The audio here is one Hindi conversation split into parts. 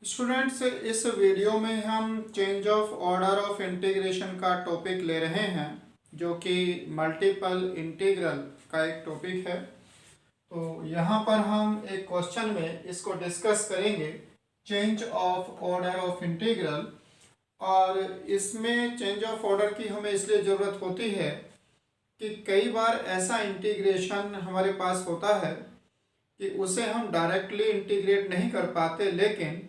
स्टूडेंट्स, इस वीडियो में हम change of order of integration का टॉपिक ले रहे हैं जो कि मल्टीपल इंटीग्रल का एक टॉपिक है। तो यहाँ पर हम एक क्वेश्चन में इसको डिस्कस करेंगे, change of order of integral. और इसमें चेंज ऑफ ऑर्डर की हमें इसलिए ज़रूरत होती है कि कई बार ऐसा इंटीग्रेशन हमारे पास होता है कि उसे हम डायरेक्टली इंटीग्रेट नहीं कर पाते, लेकिन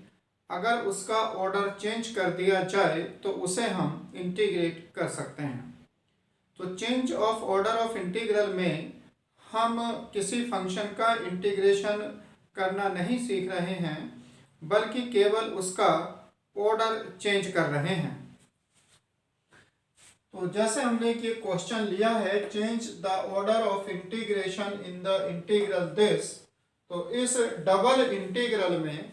अगर उसका ऑर्डर चेंज कर दिया जाए तो उसे हम इंटीग्रेट कर सकते हैं। तो change of order of integral में हम किसी फंक्शन का इंटीग्रेशन करना नहीं सीख रहे हैं, बल्कि केवल उसका ऑर्डर चेंज कर रहे हैं। तो जैसे हमने कि क्वेश्चन लिया है, change the order of integration in the integral this. तो इस डबल इंटीग्रल में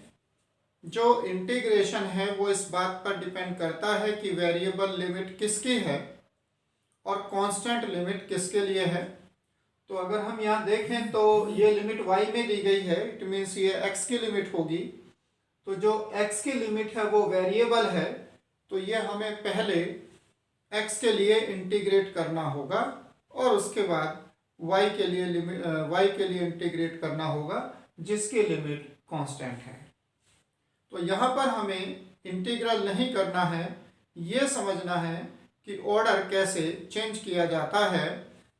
जो इंटीग्रेशन है वो इस बात पर डिपेंड करता है कि वेरिएबल लिमिट किसकी है और कांस्टेंट लिमिट किसके लिए है। तो अगर हम यहाँ देखें तो ये लिमिट y में दी गई है, इट मीन्स ये x की लिमिट होगी। तो जो x की लिमिट है वो वेरिएबल है, तो ये हमें पहले x के लिए इंटीग्रेट करना होगा और उसके बाद y के लिए इंटीग्रेट करना होगा जिसकी लिमिट कांस्टेंट है। तो यहाँ पर हमें इंटीग्रल नहीं करना है, ये समझना है कि ऑर्डर कैसे चेंज किया जाता है।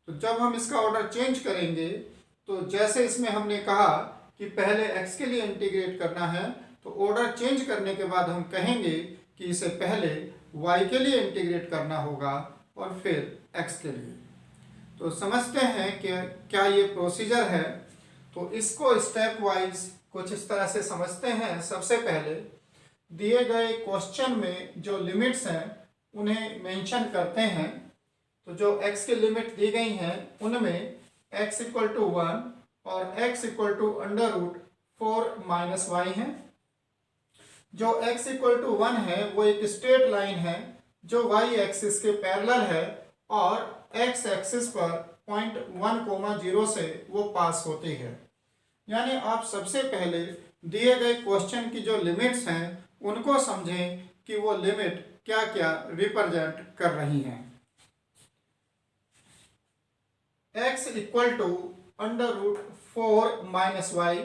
तो जब हम इसका ऑर्डर चेंज करेंगे तो जैसे इसमें हमने कहा कि पहले x के लिए इंटीग्रेट करना है, तो ऑर्डर चेंज करने के बाद हम कहेंगे कि इसे पहले y के लिए इंटीग्रेट करना होगा और फिर x के लिए। तो समझते हैं कि क्या ये प्रोसीजर है। तो इसको स्टेप वाइज कुछ इस तरह से समझते हैं। सबसे पहले दिए गए क्वेश्चन में जो लिमिट्स हैं उन्हें मेंशन करते हैं। तो जो x की लिमिट दी गई हैं उनमें x इक्वल टू 1 और x equal to under root 4 minus Y है। जो x इक्वल टू 1 है वो एक स्ट्रेट लाइन है जो y एक्सिस के पैरेलल है और x एक्सिस पर पॉइंट 1,0 से वो पास होती है। यानी आप सबसे पहले दिए गए क्वेश्चन की जो लिमिट्स हैं उनको समझें कि वो लिमिट क्या क्या रिप्रेजेंट कर रही हैं। x equal to under root 4 minus Y,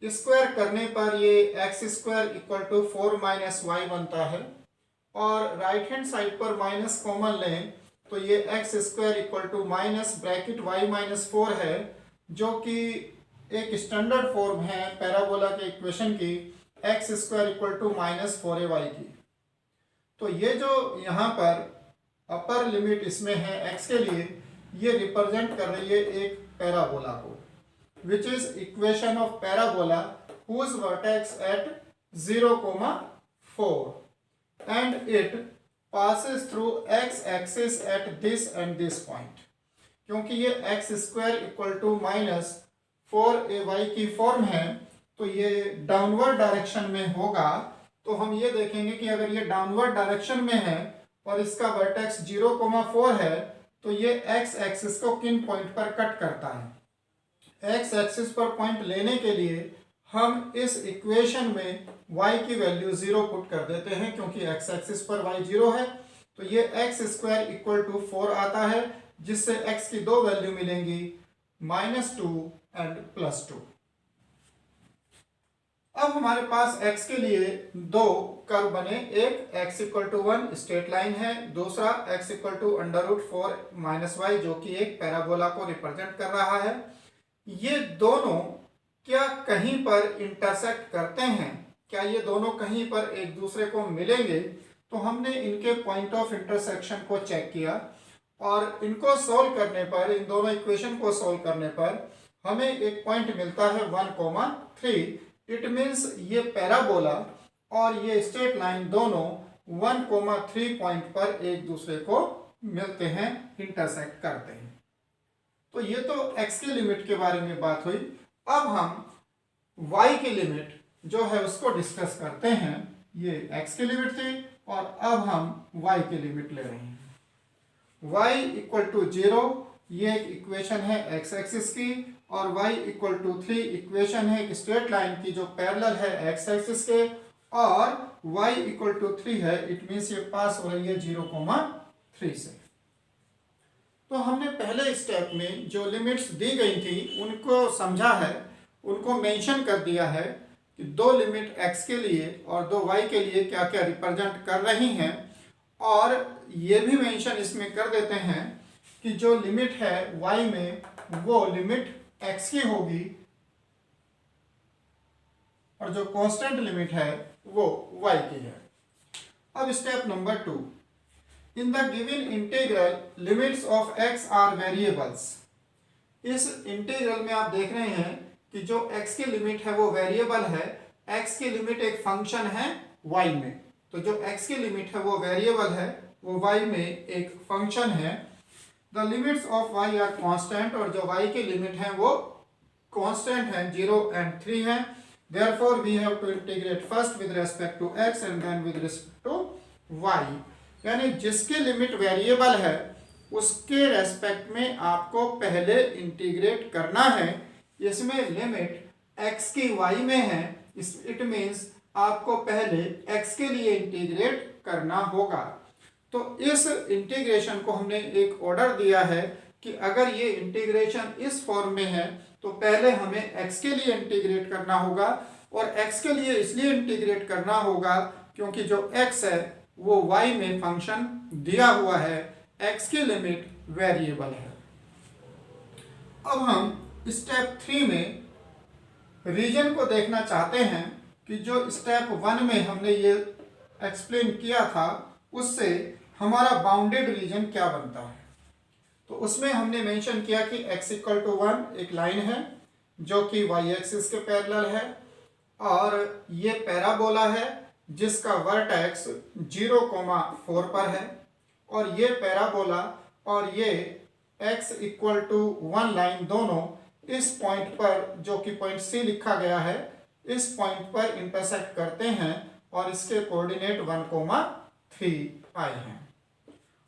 square करने पर ये x square equal to 4 minus Y बनता है और राइट हैंड साइड पर माइनस कॉमन लें तो ये x square equal to minus bracket y minus 4 है, जो कि एक स्टैंडर्ड फॉर्म है पैराबोला के इक्वेशन की x square equal to minus 4ay की। तो ये जो यहाँ पर अपर लिमिट इसमें है x के लिए, ये रिप्रेजेंट कर रही है एक पैराबोला को, which is equation of parabola whose vertex at 0,4 and it passes through x axis at this and this point. क्योंकि ये x square equal to minus 4ay की फॉर्म है तो ये डाउनवर्ड डायरेक्शन में होगा। तो हम ये देखेंगे कि अगर ये डाउनवर्ड डायरेक्शन में है और इसका वर्टेक्स 0,4 है तो ये x एक्सिस को किन पॉइंट पर कट करता है। x एक्सिस पर पॉइंट लेने के लिए हम इस इक्वेशन में y की वैल्यू 0 पुट कर देते हैं, क्योंकि x एक्सिस पर y 0 है। तो ये x स्क्वायर इक्वल टू 4 आता है, जिससे x की दो वैल्यू मिलेंगी, -2 एंड +2। अब हमारे पास x के लिए दो कर्व बने, एक x equal to 1 straight line है, दूसरा x equal to under root 4 minus Y जो कि एक पैराबोला को रिप्रेजेंट कर रहा है। ये दोनों क्या कहीं पर इंटरसेक्ट करते हैं? क्या ये दोनों कहीं पर एक दूसरे को मिलेंगे? तो हमने इनके पॉइंट ऑफ इंटरसेक्शन को चेक किया और इनको सोल्व करने पर, इन दोनों इक्वेशन को सोल्व करने पर हमें एक पॉइंट मिलता है 1,3। इट मीन्स ये पैराबोला और ये स्ट्रेट लाइन दोनों 1,3 पॉइंट पर एक दूसरे को मिलते हैं, इंटरसेक्ट करते हैं। तो ये तो x की लिमिट के बारे में बात हुई। अब हम y की लिमिट जो है उसको डिस्कस करते हैं। ये x की लिमिट थी और अब हम y की लिमिट ले रहे हैं। y इक्वल टू 0, ये एक इक्वेशन है x एक्सिस की, और y इक्वल टू 3 इक्वेशन है एक स्ट्रेट लाइन की जो पैरेलल है x एक्सिस के, और y इक्वल टू 3 है, इट मीन्स ये पास हो रही है 0,3 से। तो हमने पहले स्टेप में जो लिमिट्स दी गई थी उनको समझा है, उनको मेंशन कर दिया है कि दो लिमिट x के लिए और दो y के लिए क्या क्या रिप्रेजेंट कर रही हैं, और ये भी मेंशन इसमें कर देते हैं कि जो लिमिट है y में वो लिमिट x की होगी और जो कांस्टेंट लिमिट है वो y की है। अब step number 2, in the given integral limits of x are variables. इस इंटीग्रल में आप देख रहे हैं कि जो x की लिमिट है वो वेरिएबल है, x की लिमिट एक फंक्शन है y में, तो जो x की लिमिट है वो वेरिएबल है, वो y में एक फंक्शन है। The limits of y are constant, और जो y की लिमिट है वो कांस्टेंट है, 0 and 3 है। Therefore we have to integrate first with respect to x and then with respect to y। यानी जिसकी लिमिट वेरिएबल है उसके रेस्पेक्ट में आपको पहले इंटीग्रेट करना है। इसमें लिमिट x की y में है, इट मीन्स आपको पहले x के लिए इंटीग्रेट करना होगा। तो इस इंटीग्रेशन को हमने एक ऑर्डर दिया है कि अगर ये इंटीग्रेशन इस फॉर्म में है तो पहले हमें x के लिए इंटीग्रेट करना होगा, और x के लिए इसलिए इंटीग्रेट करना होगा क्योंकि जो x है वो y में फंक्शन दिया हुआ है, x की लिमिट वेरिएबल है। अब हम स्टेप 3 में रीजन को देखना चाहते हैं कि जो स्टेप 1 में हमने ये एक्सप्लेन किया था उससे हमारा बाउंडेड रीजन क्या बनता है। तो उसमें हमने मेंशन किया कि x इक्वल टू 1 एक लाइन है जो कि y एक्सिस के पैरेलल है, और ये पैराबोला है जिसका वर्टेक्स 0,4 पर है, और ये पैराबोला और ये x इक्वल टू 1 लाइन दोनों इस पॉइंट पर, जो कि पॉइंट C लिखा गया है, इस पॉइंट पर इंटरसेक्ट करते हैं और इसके कोऑर्डिनेट 1,3 आए हैं।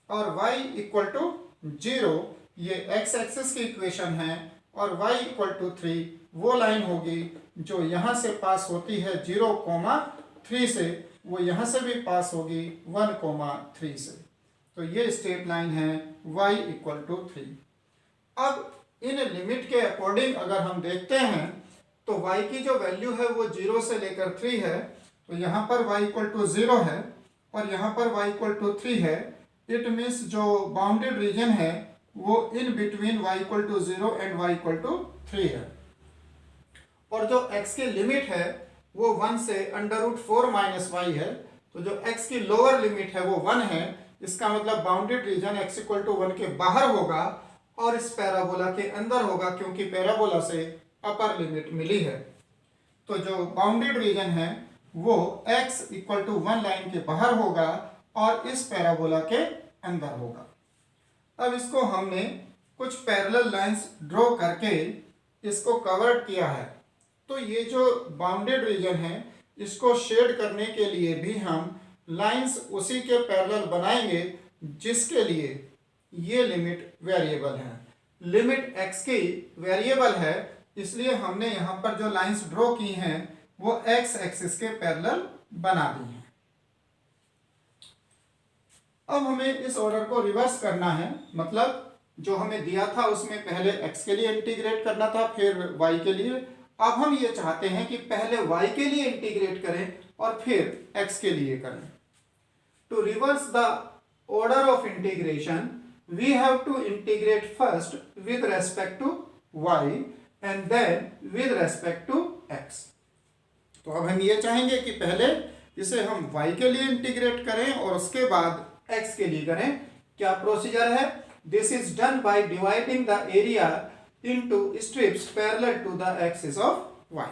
और y इक्वल टू 0 ये x एक्सिस की इक्वेशन है, और y इक्वल टू 3 वो लाइन होगी जो यहाँ से पास होती है 0,3 से, वो यहाँ से भी पास होगी 1,3 से। तो ये स्ट्रेट लाइन है y इक्वल टू 3। अब इन लिमिट के अकॉर्डिंग अगर हम देखते हैं तो y की जो वैल्यू है वो 0 से लेकर 3 है, तो यहाँ पर y इक्वल टू 0 है और यहाँ पर y इक्वल टू 3 है। इट मीन्स जो बाउंडेड रीजन है वो in between y equal to 0 and y equal to 3 है, और जो x की लिमिट है वो 1 से √4 माइनस y है। तो जो x की लोअर लिमिट है वो 1 है, इसका मतलब bounded region x equal to 1 के बाहर होगा और इस पैराबोला के अंदर होगा, क्योंकि पैराबोला से अपर लिमिट मिली है। तो जो बाउंडेड रीजन है वो x इक्वल टू 1 लाइन के बाहर होगा और इस पैराबोला के अंदर होगा। अब इसको हमने कुछ पैरेलल लाइंस ड्रॉ करके इसको कवर किया है। तो ये जो बाउंडेड रीजन है इसको शेड करने के लिए भी हम लाइंस उसी के पैरेलल बनाएंगे जिसके लिए ये लिमिट वेरिएबल है। लिमिट x की वेरिएबल है, इसलिए हमने यहाँ पर जो लाइंस ड्रॉ की हैं वो x एक्सिस के पैरेलल बना दी हैं। अब हमें इस ऑर्डर को रिवर्स करना है, मतलब जो हमें दिया था उसमें पहले x के लिए इंटीग्रेट करना था, फिर y के लिए। अब हम ये चाहते हैं कि पहले y के लिए इंटीग्रेट करें और फिर x के लिए करें। To reverse the order of integration we have to integrate first with respect to y and then with respect to x। तो अब हम ये चाहेंगे कि पहले इसे हम y के लिए इंटीग्रेट करें और उसके बाद x के लिए करें। क्या प्रोसीजर है? This is done by dividing the area into strips parallel to the axis of y।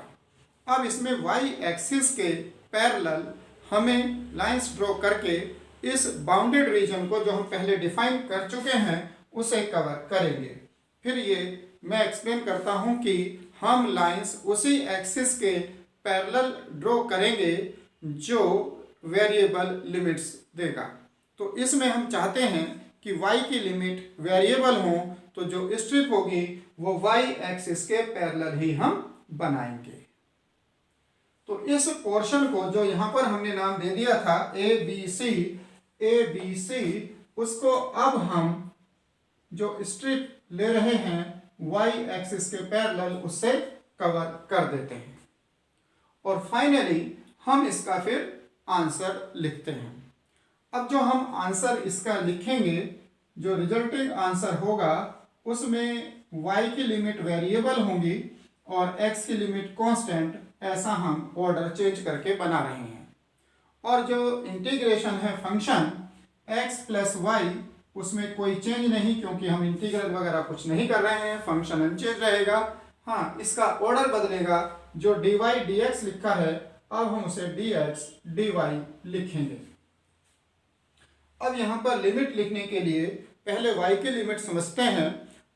अब इसमें y एक्सिस के पैरेलल हमें लाइंस ड्रॉ करके इस बाउंडेड रीजन को जो हम पहले डिफाइन कर चुके हैं उसे कवर करेंगे। फिर ये मैं एक्सप्लेन करता हूं कि हम लाइंस उसी एक्सिस के पैरेलल ड्रॉ करेंगे जो वेरिएबल लिमिट्स देगा। तो इसमें हम चाहते हैं कि y की लिमिट वेरिएबल हो, तो जो स्ट्रिप होगी वो y एक्सिस के पैरेलल ही हम बनाएंगे। तो इस पोर्शन को जो यहाँ पर हमने नाम दे दिया था ए बी सी, उसको अब हम जो स्ट्रिप ले रहे हैं वाई एक्सिस के पैरेलल उससे कवर कर देते हैं और फाइनली हम इसका फिर आंसर लिखते हैं। अब जो हम आंसर इसका लिखेंगे, जो रिजल्टिंग आंसर होगा उसमें y की लिमिट वेरिएबल होंगी और x की लिमिट कांस्टेंट, ऐसा हम ऑर्डर चेंज करके बना रहे हैं। और जो इंटीग्रेशन है फंक्शन x प्लस वाई, उसमें कोई चेंज नहीं क्योंकि हम इंटीग्रल वगैरह कुछ नहीं कर रहे हैं, फंक्शन अनचेंज रहेगा। हाँ, इसका ऑर्डर बदलेगा, जो dy dx लिखा है अब हम उसे dx dy लिखेंगे। अब यहाँ पर लिमिट लिखने के लिए पहले y की लिमिट समझते हैं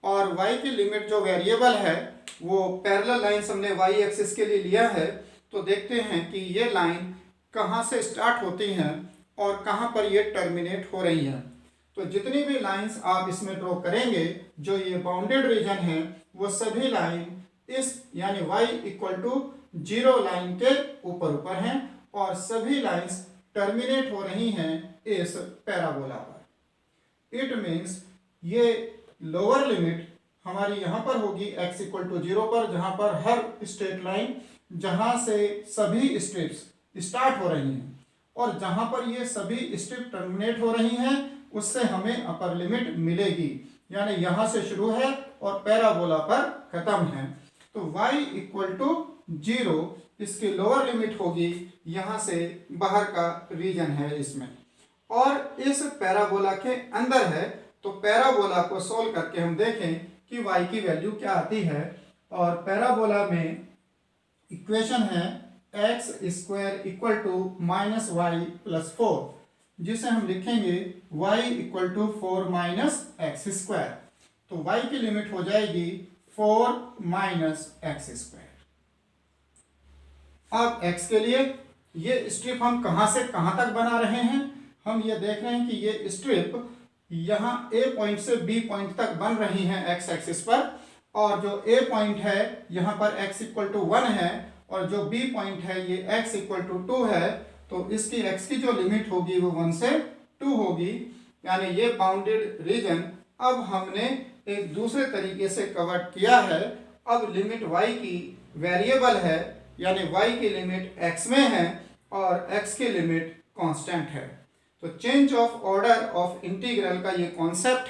और y की लिमिट जो वेरिएबल है वो पैरेलल लाइन हमने y एक्सिस के लिए लिया है। तो देखते हैं कि ये लाइन कहाँ से स्टार्ट होती हैं और कहाँ पर ये टर्मिनेट हो रही हैं। तो जितनी भी लाइंस आप इसमें ड्रॉ करेंगे, जो ये बाउंडेड रीजन है, वो सभी लाइन इस यानी y इक्वल टू 0 लाइन के ऊपर हैं और सभी लाइंस टर्मिनेट हो रही हैं इस पैराबोला पर। इट मीन्स ये लोअर लिमिट हमारी यहाँ पर होगी x इक्वल टू 0 पर, जहाँ पर हर स्ट्रेट लाइन जहाँ से सभी स्ट्रिप्स स्टार्ट हो रही हैं और जहाँ पर ये सभी स्ट्रिप टर्मिनेट हो रही हैं उससे हमें अपर लिमिट मिलेगी, यानी यहाँ से शुरू है और पैराबोला पर खत्म है। तो y इक्वल टू 0 इसकी लोअर लिमिट होगी, यहाँ से बाहर का रीजन है इसमें, और इस पैराबोला के अंदर है। तो पैराबोला को सोल्व करके हम देखें कि y की वैल्यू क्या आती है। और पैराबोला में इक्वेशन है x square equal to minus Y plus 4, जिसे हम लिखेंगे y equal to 4 minus X square. तो y की लिमिट हो जाएगी 4 माइनस एक्स स्क्वायर। अब x के लिए ये स्ट्रिप हम कहाँ से कहाँ तक बना रहे हैं, हम ये देख रहे हैं कि ये स्ट्रिप यहाँ A पॉइंट से B पॉइंट तक बन रही है x एक्सिस पर, और जो A पॉइंट है यहाँ पर x इक्वल टू 1 है और जो B पॉइंट है ये x इक्वल टू 2 है। तो इसकी x की जो लिमिट होगी वो 1 से 2 होगी, यानी ये बाउंडेड रीजन अब हमने एक दूसरे तरीके से कवर किया है। अब लिमिट y की वेरिएबल है, यानी y की लिमिट x में है और x की लिमिट कांस्टेंट है। तो change of order of integral का ये कॉन्सेप्ट